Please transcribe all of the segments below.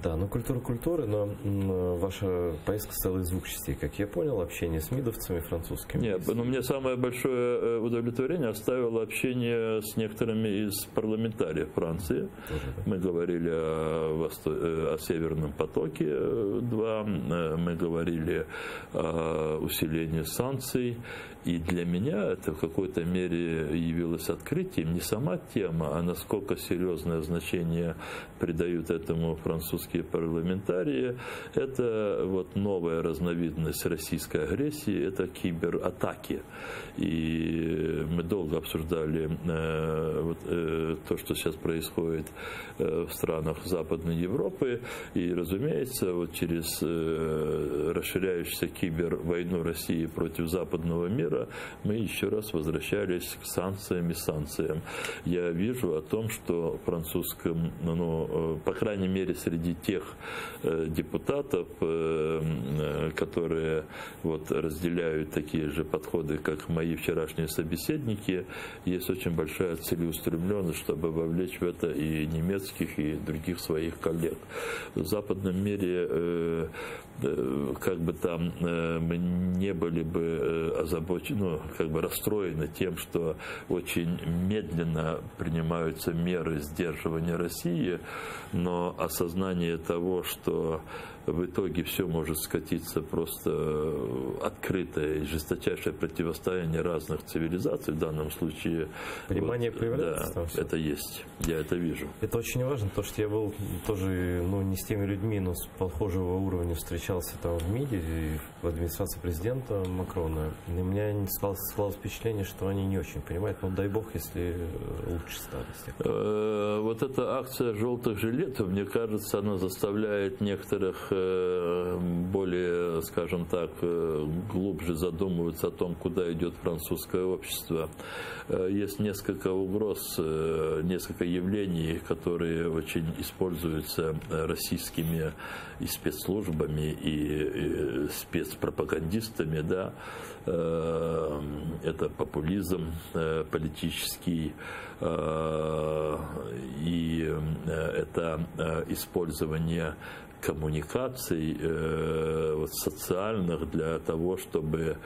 Да, ну культура культуры, но ваша поездка состояла из двух частей, как я понял, общение с мидовцами французскими. Нет, но мне самое большое удовлетворение оставило общение с некоторыми из парламентариев Франции. Тоже, да? Мы говорили о Северном потоке-2, мы говорили о усилении санкций. И для меня это в какой-то мере явилось открытием не сама тема, а насколько серьезное значение придают этому французские парламентарии. Это вот новая разновидность российской агрессии, это кибератаки. И мы долго обсуждали то, что сейчас происходит в странах Западной Европы. И, разумеется, вот через расширяющуюся кибервойну России против западного мира мы еще раз возвращались к санкциям и санкциям. Я вижу о том, что французском, по крайней мере, среди тех депутатов, которые вот разделяют такие же подходы, как мои вчерашние собеседники, есть очень большая целеустремленность, чтобы вовлечь в это и немецких, и других своих коллег. В западном мире, как бы там мы не были бы озабочены, расстроены тем, что очень медленно принимаются меры сдерживания России, но осознание того, что в итоге все может скатиться просто открытое и жесточайшее противостояние разных цивилизаций, в данном случае... Понимание появляется? Да, это есть, я это вижу. Это очень важно, потому что я был тоже, не с теми людьми, но с похожего уровня встречался там в МИДе, в администрации президента Макрона. И у меня складывалось впечатление, что они не очень понимают, дай бог, если лучше стали. Вот эта акция желтых жилетов, мне кажется, она заставляет некоторых более, скажем так, глубже задумываться о том, куда идет французское общество. Есть несколько угроз, несколько явлений, которые очень используются российскими и спецслужбами, и спецпропагандистами, да. Это популизм политический, и это использование коммуникаций социальных для того, чтобы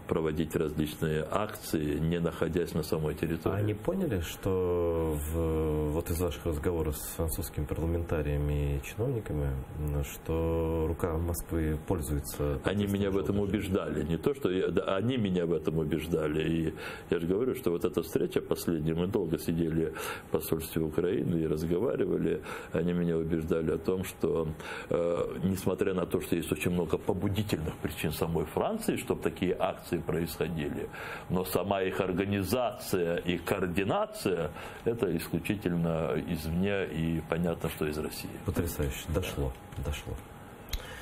проводить различные акции, не находясь на самой территории. А они поняли, что вот из ваших разговоров с французскими парламентариями и чиновниками, что рука Москвы пользуется... Они меня в этом убеждали. Не то, что они меня в этом убеждали. И я же говорю, что вот эта встреча последняя, мы долго сидели в посольстве Украины и разговаривали. Они меня убеждали о том, что несмотря на то, что есть очень много побудительных причин самой Франции, чтобы такие акции происходили, но сама их организация и координация – это исключительно извне, и понятно, что из России. Потрясающе. Дошло.